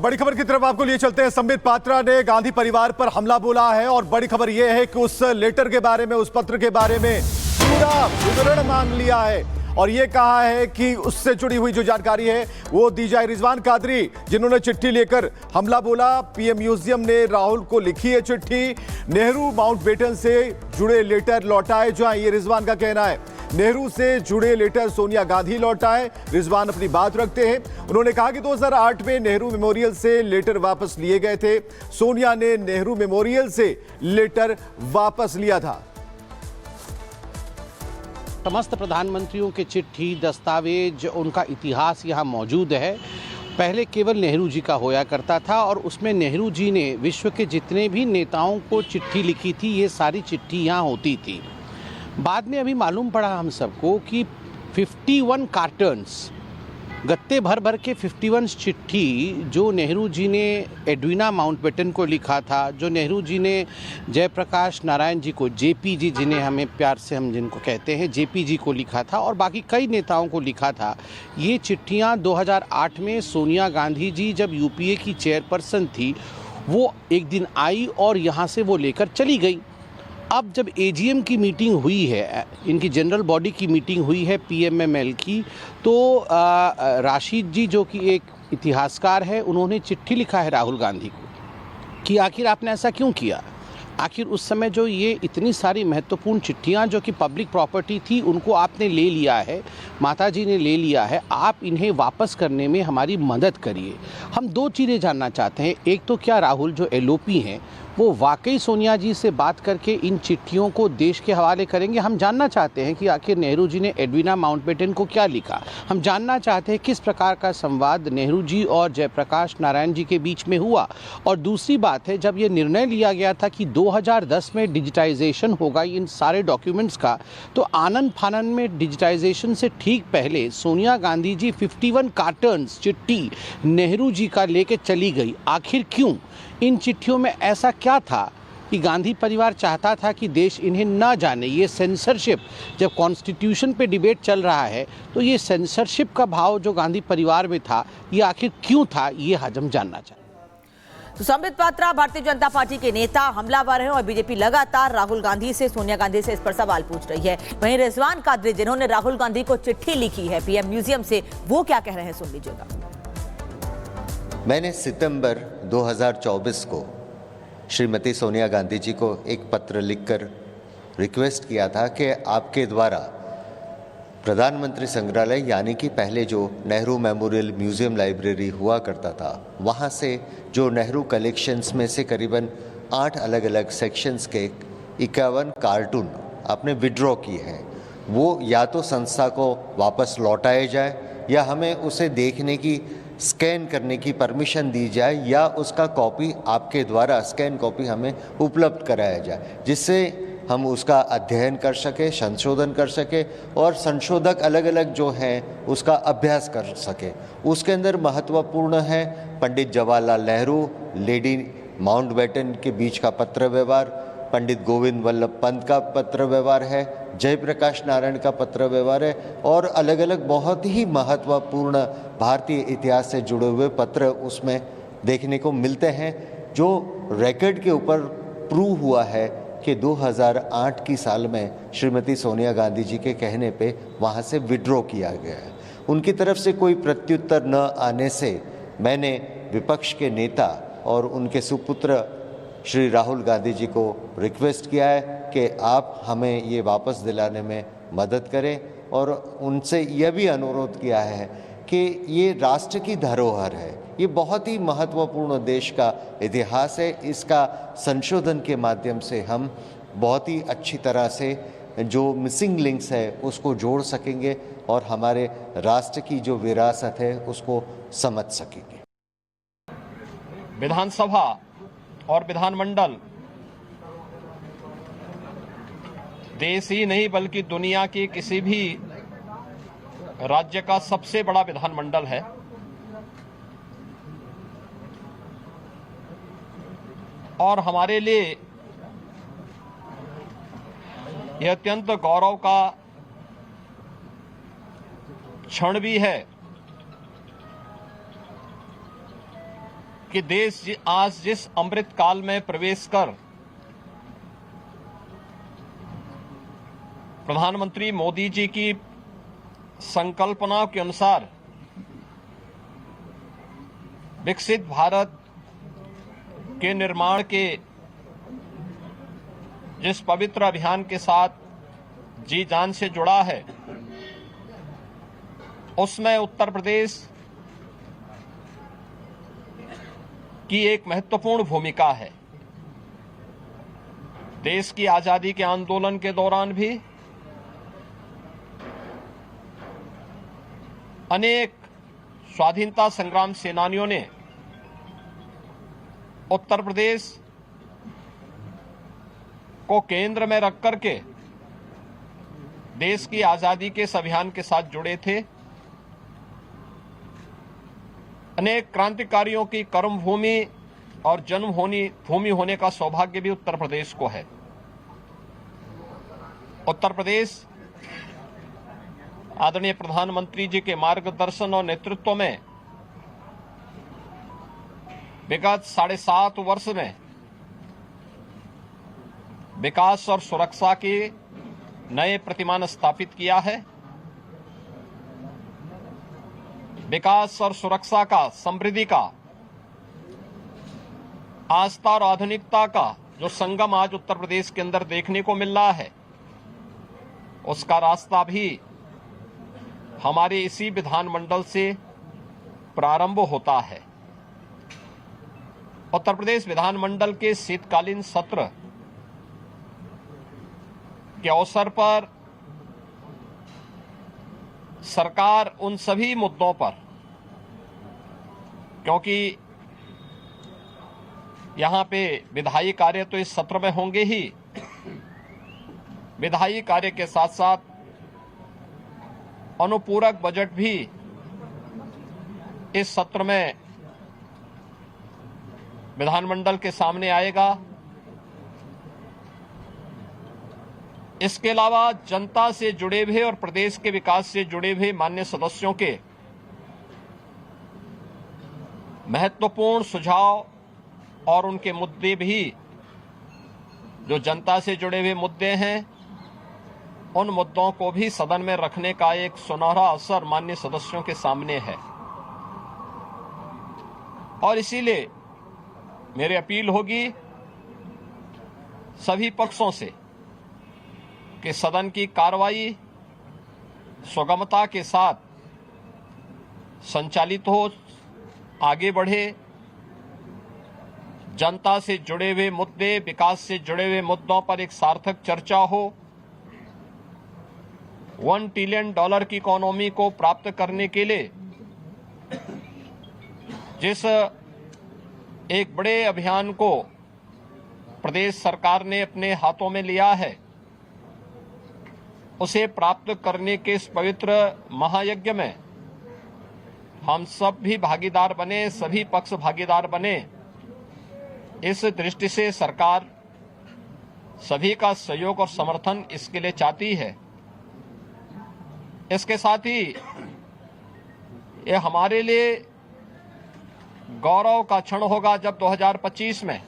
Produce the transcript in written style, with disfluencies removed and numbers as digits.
बड़ी खबर की तरफ आपको लिए चलते हैं। संबित पात्रा ने गांधी परिवार पर हमला बोला है और बड़ी खबर यह है कि उस लेटर के बारे में, उस पत्र के बारे में पूरा विवरण मांग लिया है और यह कहा है कि उससे जुड़ी हुई जो जानकारी है वो दी जाए। रिजवान कादरी जिन्होंने चिट्ठी लेकर हमला बोला, पीएम म्यूजियम ने राहुल को लिखी है चिट्ठी, नेहरू माउंटबेटन से जुड़े लेटर लौटाए जाएं, ये रिजवान का कहना है। नेहरू से जुड़े लेटर सोनिया गांधी लौटाए। रिजवान अपनी बात रखते हैं। उन्होंने कहा कि 2008 में नेहरू मेमोरियल से लेटर वापस लिए गए थे। सोनिया ने नेहरू मेमोरियल से लेटर वापस लिया था। समस्त प्रधानमंत्रियों के चिट्ठी, दस्तावेज, उनका इतिहास यहाँ मौजूद है। पहले केवल नेहरू जी का होया करता था और उसमें नेहरू जी ने विश्व के जितने भी नेताओं को चिट्ठी लिखी थी, ये सारी चिट्ठी यहाँ होती थी। बाद में अभी मालूम पड़ा हम सबको कि 51 कार्टन्स, गत्ते भर भर के 51 चिट्ठी जो नेहरू जी ने एडविना माउंटबेटन को लिखा था, जो नेहरू जी ने जयप्रकाश नारायण जी को, जेपी जी जिन्हें हमें प्यार से हम जिनको कहते हैं, जेपी जी को लिखा था और बाकी कई नेताओं को लिखा था। ये चिट्ठियाँ 2008 में सोनिया गांधी जी जब यूपीए की चेयरपर्सन थी, वो एक दिन आई और यहाँ से वो लेकर चली गई। अब जब एजीएम की मीटिंग हुई है, इनकी जनरल बॉडी की मीटिंग हुई है पीएमएमएल की, तो राशिद जी जो कि एक इतिहासकार है, उन्होंने चिट्ठी लिखा है राहुल गांधी को कि आखिर आपने ऐसा क्यों किया। आखिर उस समय जो ये इतनी सारी महत्वपूर्ण चिट्ठियां जो कि पब्लिक प्रॉपर्टी थी, उनको आपने ले लिया है, माता जी ने ले लिया है, आप इन्हें वापस करने में हमारी मदद करिए। हम दो चीज़ें जानना चाहते हैं। एक तो क्या राहुल जो एलओपी हैं वो वाकई सोनिया जी से बात करके इन चिट्ठियों को देश के हवाले करेंगे। हम जानना चाहते हैं कि आखिर नेहरू जी ने एडविना माउंटबेटन को क्या लिखा। हम जानना चाहते हैं किस प्रकार का संवाद नेहरू जी और जयप्रकाश नारायण जी के बीच में हुआ। और दूसरी बात है, जब ये निर्णय लिया गया था कि 2010 में डिजिटाइजेशन होगा इन सारे डॉक्यूमेंट्स का, तो आनन फानन में डिजिटाइजेशन से ठीक पहले सोनिया गांधी जी 51 कार्टन्स चिट्ठी नेहरू जी का लेके चली गई। आखिर क्यों? इन चिट्ठियों में ऐसा क्या था कि गांधी परिवार चाहता था कि देश इन्हें ना जाने? ये सेंसरशिप, जब कॉन्स्टिट्यूशन पे डिबेट चल रहा है, तो ये सेंसरशिप का भाव जो गांधी परिवार में था, ये आखिर क्यों था, ये हम जानना चाहते हैं। तो संबित पात्रा भारतीय जनता पार्टी के नेता हमलावर हैं और बीजेपी लगातार राहुल गांधी से, सोनिया गांधी से इस पर सवाल पूछ रही है। वहीं रिजवान कादरी जिन्होंने राहुल गांधी को चिट्ठी लिखी है पीएम म्यूजियम से, वो क्या कह रहे हैं, सुन लीजिएगा। मैंने सितंबर 2024 को श्रीमती सोनिया गांधी जी को एक पत्र लिखकर रिक्वेस्ट किया था कि आपके द्वारा प्रधानमंत्री संग्रहालय, यानी कि पहले जो नेहरू मेमोरियल म्यूजियम लाइब्रेरी हुआ करता था, वहाँ से जो नेहरू कलेक्शंस में से करीबन 8 अलग अलग सेक्शंस के 51 कार्टून आपने विड्रॉ किए हैं, वो या तो संस्था को वापस लौटाए जाए या हमें उसे देखने की, स्कैन करने की परमिशन दी जाए, या उसका कॉपी आपके द्वारा स्कैन कॉपी हमें उपलब्ध कराया जाए, जिससे हम उसका अध्ययन कर सके, संशोधन कर सके और संशोधक अलग अलग जो हैं उसका अभ्यास कर सके। उसके अंदर महत्वपूर्ण है पंडित जवाहरलाल नेहरू, लेडी माउंटबेटन के बीच का पत्र व्यवहार, पंडित गोविंद वल्लभ पंत का पत्र व्यवहार है, जयप्रकाश नारायण का पत्र व्यवहार है और अलग अलग बहुत ही महत्वपूर्ण भारतीय इतिहास से जुड़े हुए पत्र उसमें देखने को मिलते हैं, जो रिकॉर्ड के ऊपर प्रूव हुआ है कि 2008 की साल में श्रीमती सोनिया गांधी जी के कहने पे वहाँ से विड्रॉ किया गया है। उनकी तरफ से कोई प्रत्युत्तर न आने से मैंने विपक्ष के नेता और उनके सुपुत्र श्री राहुल गांधी जी को रिक्वेस्ट किया है कि आप हमें ये वापस दिलाने में मदद करें और उनसे यह भी अनुरोध किया है कि ये राष्ट्र की धरोहर है, ये बहुत ही महत्वपूर्ण देश का इतिहास है, इसका संशोधन के माध्यम से हम बहुत ही अच्छी तरह से जो मिसिंग लिंक्स है उसको जोड़ सकेंगे और हमारे राष्ट्र की जो विरासत है उसको समझ सकेंगे। विधानसभा और विधानमंडल देश ही नहीं बल्कि दुनिया के किसी भी राज्य का सबसे बड़ा विधानमंडल है और हमारे लिए यह अत्यंत गौरव का क्षण भी है कि देश आज जिस अमृत काल में प्रवेश कर प्रधानमंत्री मोदी जी की संकल्पना के अनुसार विकसित भारत के निर्माण के जिस पवित्र अभियान के साथ जी जान से जुड़ा है, उसमें उत्तर प्रदेश की एक महत्वपूर्ण भूमिका है। देश की आजादी के आंदोलन के दौरान भी अनेक स्वाधीनता संग्राम सेनानियों ने उत्तर प्रदेश को केंद्र में रख करके देश की आजादी के इस अभियान के साथ जुड़े थे। अनेक क्रांतिकारियों की कर्मभूमि और जन्मभूमि होने का सौभाग्य भी उत्तर प्रदेश को है। उत्तर प्रदेश आदरणीय प्रधानमंत्री जी के मार्गदर्शन और नेतृत्व में विगत 7.5 वर्ष में विकास और सुरक्षा के नए प्रतिमान स्थापित किया है। विकास और सुरक्षा का, समृद्धि का, आस्था और आधुनिकता का जो संगम आज उत्तर प्रदेश के अंदर देखने को मिल रहा है, उसका रास्ता भी हमारे इसी विधानमंडल से प्रारंभ होता है। उत्तर प्रदेश विधानमंडल के शीतकालीन सत्र के अवसर पर सरकार उन सभी मुद्दों पर, क्योंकि यहां पे विधायी कार्य तो इस सत्र में होंगे ही, विधायी कार्य के साथ साथ अनुपूरक बजट भी इस सत्र में विधानमंडल के सामने आएगा। इसके अलावा जनता से जुड़े हुए और प्रदेश के विकास से जुड़े हुए माननीय सदस्यों के महत्वपूर्ण सुझाव और उनके मुद्दे भी, जो जनता से जुड़े हुए मुद्दे हैं, उन मुद्दों को भी सदन में रखने का एक सुनहरा अवसर माननीय सदस्यों के सामने है। और इसीलिए मेरी अपील होगी सभी पक्षों से कि सदन की कार्रवाई सुगमता के साथ संचालित हो, आगे बढ़े, जनता से जुड़े हुए मुद्दे, विकास से जुड़े हुए मुद्दों पर एक सार्थक चर्चा हो। $1 ट्रिलियन की इकोनॉमी को प्राप्त करने के लिए जिस एक बड़े अभियान को प्रदेश सरकार ने अपने हाथों में लिया है, उसे प्राप्त करने के इस पवित्र महायज्ञ में हम सब भी भागीदार बने, सभी पक्ष भागीदार बने। इस दृष्टि से सरकार सभी का सहयोग और समर्थन इसके लिए चाहती है। इसके साथ ही ये हमारे लिए गौरव का क्षण होगा जब 2025 में